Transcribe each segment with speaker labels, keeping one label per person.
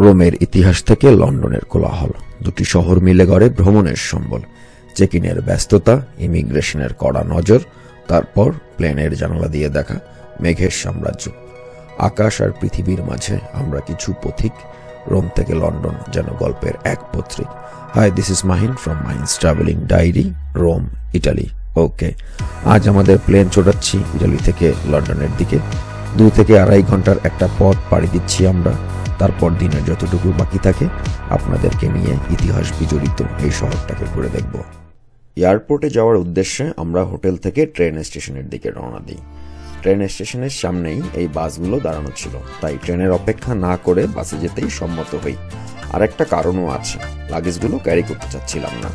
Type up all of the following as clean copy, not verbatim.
Speaker 1: রোমের ইতিহাস থেকে লন্ডনের কোলাহল, দুটি শহর মিলে গড়ে ভ্রমণের সম্বল। চেক ইনের ব্যস্ততা, ইমিগ্রেশনের কড়া নজর, তারপর প্লেনের জানালা দিয়ে দেখা মেঘের সাম্রাজ্য। আকাশ আর পৃথিবীর মাঝে আমরা কিছু পথিক। রোম থেকে লন্ডন যেন গল্পের এক পত্রিক। Hi, this is Mahin from Mahin's travelling diary, Rome, Italy. Okay, আজ আমাদের প্লেন চড়াচ্ছি ইটালি থেকে লন্ডনের দিকে। 2 থেকে 2.5 ঘন্টার একটা পথ পাড়ি দিচ্ছি আমরা। তারপর দিনের যতটুকু বাকি থাকে আপনাদেরকে নিয়ে ইতিহাস বিজড়িত এই শহরটাকে ঘুরে দেখব। এয়ারপোর্টে যাওয়ার উদ্দেশ্যে আমরা হোটেল থেকে ট্রেন স্টেশনের দিকে রওনা দিই। ট্রেন স্টেশনের সামনেই এই বাসগুলো দাঁড়ানো ছিল, তাই ট্রেনের অপেক্ষা না করে বাসে যেতেই সম্মত হই। আর একটা কারণও আছে, লাগেজগুলো ক্যারি করতে চাচ্ছিলাম না।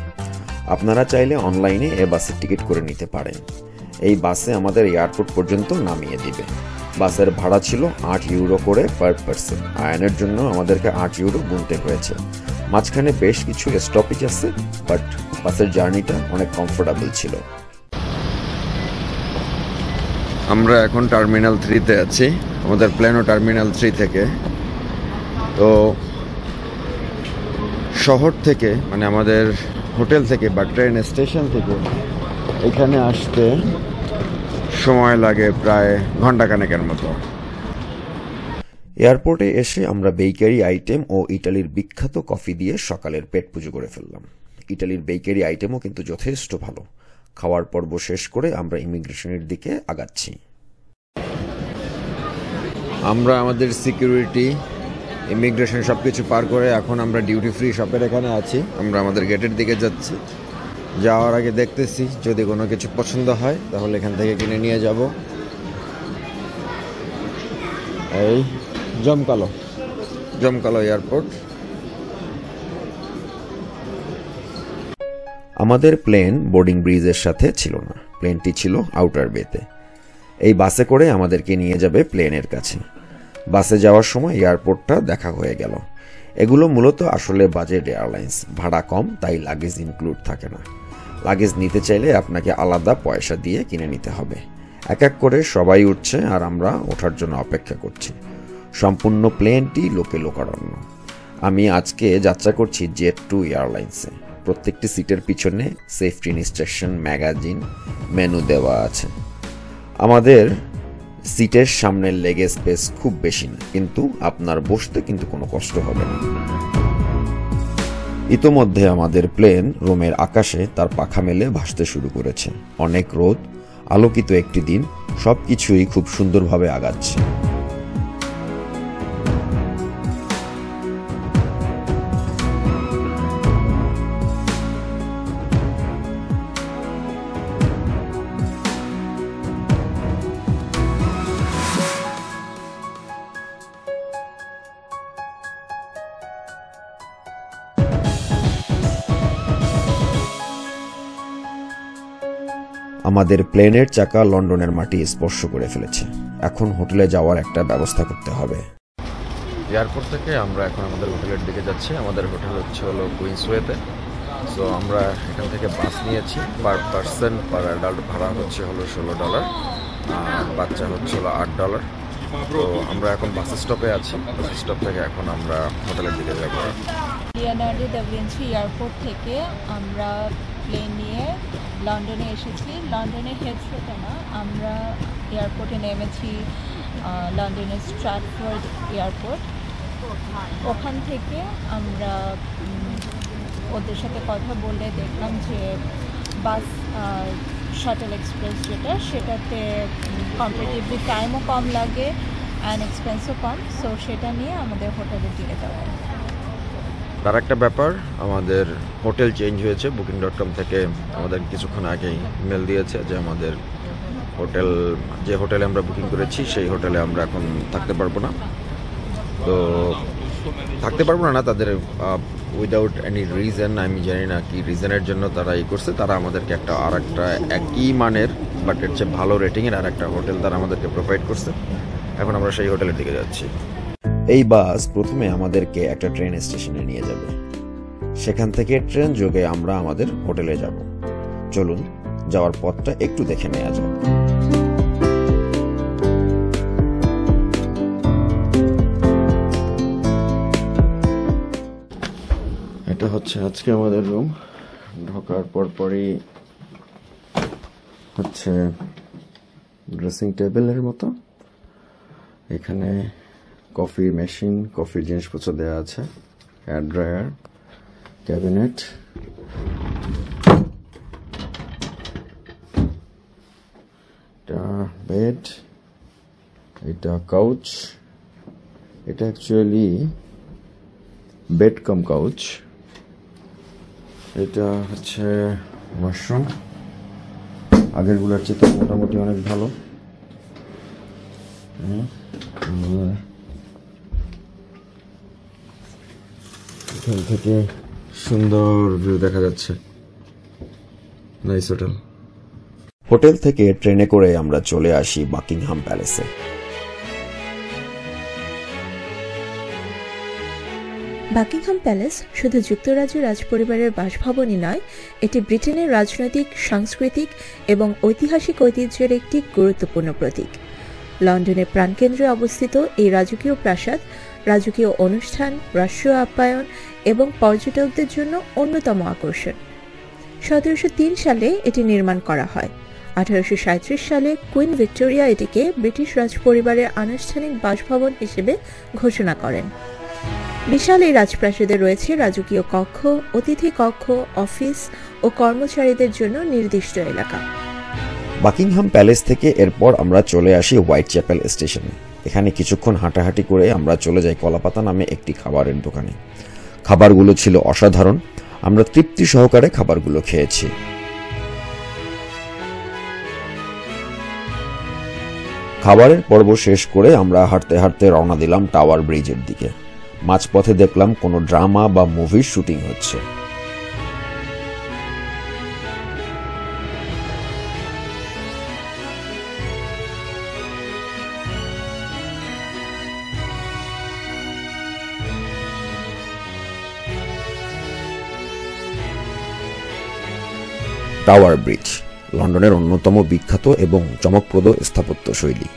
Speaker 1: আপনারা চাইলে অনলাইনে এ বাসের টিকিট করে নিতে পারেন। এই বাসে আমাদের এয়ারপোর্ট পর্যন্ত নামিয়ে দিবে। বাসের ভাড়া ছিল 8 ইউরো করে পার পারসন। আয়নের জন্য আমাদেরকে 8 ইউরো গুনতে হয়েছে। মাঝখানে বেশ কিছু স্টপেজ আছে, বাট বাসের জার্নিটা অনেক কমফোর্টেবল ছিল। আমরা এখন টার্মিনাল 3-তে আছি। আমাদের প্লেনও টার্মিনাল 3 থেকে। তো শহর থেকে, মানে আমাদের হোটেল থেকে বা ট্রেন স্টেশন থেকে এখানে আসতে সময় লাগে প্রায় ঘন্টাখানেকের মতো। এয়ারপোর্টে এসে আমরা বেকারি আইটেম ও ইটালির বিখ্যাত কফি দিয়ে সকালের পেট পুজো করে ফেললাম। ইটালির বেকারি আইটেমও কিন্তু যথেষ্ট ভালো। খাওয়ার পর্ব শেষ করে আমরা ইমিগ্রেশনের দিকে আগাচ্ছি। আমরা আমাদের সিকিউরিটি, ইমিগ্রেশন সবকিছু পার করে এখন আমরা ডিউটি ফ্রি শপের এখানে আছি। আমরা আমাদের গেটের দিকে যাচ্ছি। যাওয়ার আগে দেখতেছি যদি কোনো কিছু পছন্দ হয় তাহলে এখান থেকে কিনে নিয়ে যাব। এই জমকালো এয়ারপোর্ট। আমাদের প্লেন বোর্ডিং ব্রিজের সাথে ছিল না, প্লেনটি ছিল আউটার বেতে। এই বাসে করে আমাদেরকে নিয়ে যাবে প্লেনের কাছে। বাসে যাওয়ার সময় এয়ারপোর্টটা দেখা হয়ে গেল। এগুলো মূলত আসলে বাজেট এয়ারলাইন্স, ভাড়া কম, তাই লাগেজ ইনক্লুড থাকে না। লাগেজ নিতে চাইলে আপনাকে আলাদা পয়সা দিয়ে কিনে নিতে হবে। এক এক করে সবাই উঠছে আর আমরা ওঠার জন্য অপেক্ষা করছি। সম্পূর্ণ প্লেনটি লোকে লোকারণ্য। আমি আজকে যাত্রা করছি জেট2 এয়ারলাইন্সে। প্রত্যেকটি সিটের পিছনে সেফটি ইনস্ট্রাকশন, ম্যাগাজিন, মেনু দেওয়া আছে। আমাদের সিটের সামনের লেগে স্পেস খুব বেশি না, কিন্তু আপনার বসতে কিন্তু কোনো কষ্ট হবে না। ইতোমধ্যে আমাদের প্লেন রোমের আকাশে তার পাখা মেলে ভাসতে শুরু করেছে। অনেক রোদ, আলোকিত একটি দিন, সবকিছুই খুব সুন্দরভাবে আগাচ্ছে। আমাদের প্লেনের চাকা লন্ডনের মাটি স্পর্শ করে ফেলেছে। এখন হোটেলে যাওয়ার একটা ব্যবস্থা করতে হবে। এয়ারপোর্ট থেকে আমরা এখন আমাদের হোটেলের দিকে যাচ্ছি। আমাদের হোটেল হলো কুইন্সওয়েতে। সো আমরা এখান থেকে বাস নিয়েছি। পার পার্সন পার অ্যাডাল্ট ভাড়া হলো $16, আর বাচ্চা হলো $8। তো আমরা এখন বাস স্টপে আছি। বাস স্টপ থেকে এখন আমরা হোটেলের দিকে যাব।
Speaker 2: লিওনার্দো দা ভিঞ্চি এয়ারপোর্ট থেকে আমরা প্লেন নিয়ে লন্ডনে এসেছি। লন্ডনের হেডথ্রোতে না, আমরা এয়ারপোর্টে নেমেছি লন্ডনের স্ট্র্যাটফোর্ড এয়ারপোর্ট। ওখান থেকে আমরা ওদের সাথে কথা বলে দেখলাম যে বাস শাটল এক্সপ্রেস সেটাতে কম্পারেটিভলি টাইমও কম লাগে অ্যান্ড এক্সপেন্সও কম। সো সেটা নিয়ে আমাদের হোটেলের দিকে যাওয়া।
Speaker 1: তার একটা ব্যাপার, আমাদের হোটেল চেঞ্জ হয়েছে। Booking.com থেকে আমাদের কিছুক্ষণ আগেই ইমেল দিয়েছে যে আমাদের যে হোটেলে আমরা বুকিং করেছি সেই হোটেলে আমরা এখন থাকতে পারবো না। তো থাকতে পারবো না, তাদের উইদাউট এনি রিজন, আমি জানি না কি রিজনের জন্য তারা করছে। তারা আমাদেরকে আর একটা একই মানের বাট এর চেয়ে ভালো রেটিংয়ের আর একটা হোটেল তারা আমাদেরকে প্রোভাইড করছে। এখন আমরা সেই হোটেলের দিকে যাচ্ছি। এই বাস প্রথমে আমাদেরকে একটা ট্রেন স্টেশনে নিয়ে যাবে। সেখান থেকে ট্রেন যোগে আমরা আমাদের হোটেলে যাব। চলুন যাওয়ার পথটা একটু দেখে নেওয়া যাক। এটা হচ্ছে আজকে আমাদের রুম। ঢোকার পরপরই হচ্ছে ড্রেসিং টেবিলের মতো, এখানে কফি মেশিন, কফির জিনিসপত্র দেওয়া আছে, হেয়ার ড্রায়ার, ক্যাবিনেট, এটা বেড, এটা কাউচ, এটা অ্যাকচুয়ালি বেড কাম কাউচ, এটা হচ্ছে ওয়াশরুম, আগেরগুলোর চেয়ে মোটামুটি অনেক ভালো। এখান থেকে সুন্দর ভিউ দেখা যাচ্ছে, নাইস হোটেল। হোটেল থেকে ট্রেনে করে আমরা চলে আসি বাকিংহাম প্যালেসে।
Speaker 3: বাকিংহাম প্যালেস শুধু যুক্তরাজ্য রাজপরিবারের বাসভবনই নয়, এটি ব্রিটেনের রাজনৈতিক, সাংস্কৃতিক এবং ঐতিহাসিক ঐতিহ্যের একটি গুরুত্বপূর্ণ প্রতীক। লন্ডনের প্রাণকেন্দ্রে অবস্থিত এই রাজকীয় প্রাসাদ রাজকীয় অনুষ্ঠান, রাষ্ট্রীয় আপ্যায়ন এবং পর্যটকদের জন্য অন্যতম আকর্ষণ। 1703 সালে এটি নির্মাণ করা হয়। 1837 সালে কুইন ভিক্টোরিয়া এটিকে ব্রিটিশ রাজপরিবারের আনুষ্ঠানিক বাসভবন হিসেবে ঘোষণা করেন। বিশাল এই রাজপ্রাসাদে রয়েছে রাজকীয় কক্ষ, অতিথি কক্ষ, অফিস ও কর্মচারীদের জন্য নির্দিষ্ট এলাকা।
Speaker 1: বাকিংহাম প্যালেস থেকে এরপর আমরা চলে আসি হোয়াইট চ্যাপেল স্টেশনে। এখানে কিছুক্ষণ হাঁটাহাঁটি করে আমরা চলে যাই কলাপাতা নামে একটি খাবারের দোকানে। খাবারগুলো ছিল অসাধারণ, আমরা তৃপ্তি সহকারে খাবারগুলো খেয়েছি। খাবারের পর্ব শেষ করে আমরা হাঁটতে হাঁটতে রওনা দিলাম টাওয়ার ব্রিজের দিকে। মাঝপথে দেখলাম কোনো ড্রামা বা মুভির শুটিং হচ্ছে। টাওয়ার ব্রিজ লন্ডনের অন্যতম বিখ্যাত এবং চমকপ্রদ স্থাপত্য শৈলী।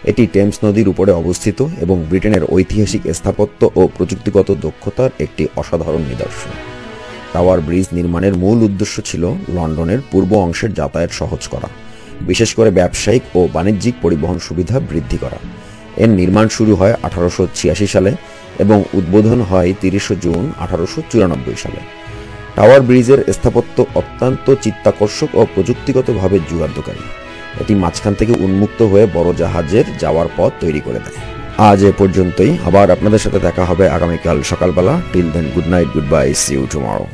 Speaker 1: এটি টেমস নদীর উপরে অবস্থিত এবং ব্রিটেনের ঐতিহাসিক স্থাপত্য ও প্রযুক্তিগত দক্ষতার একটি অসাধারণ নিদর্শন। টাওয়ার ব্রিজ নির্মাণের মূল উদ্দেশ্য ছিল লন্ডনের পূর্ব অংশের যাতায়াত সহজ করা, বিশেষ করে ব্যবসায়িক ও বাণিজ্যিক পরিবহন সুবিধা বৃদ্ধি করা। এর নির্মাণ শুরু হয় 1886 সালে এবং উদ্বোধন হয় 30 জুন 1894 সালে। টাওয়ার ব্রিজের স্থাপত্য অত্যন্ত চিত্তাকর্ষক ও প্রযুক্তিগতভাবে যুগান্তকারী। এটি মাঝখান থেকে উন্মুক্ত হয়ে বড় জাহাজের যাওয়ার পথ তৈরি করে দেয়। আজ এ পর্যন্তই, আবার আপনাদের সাথে দেখা হবে আগামীকাল সকালবেলা। Till then, good night, goodbye, see you tomorrow.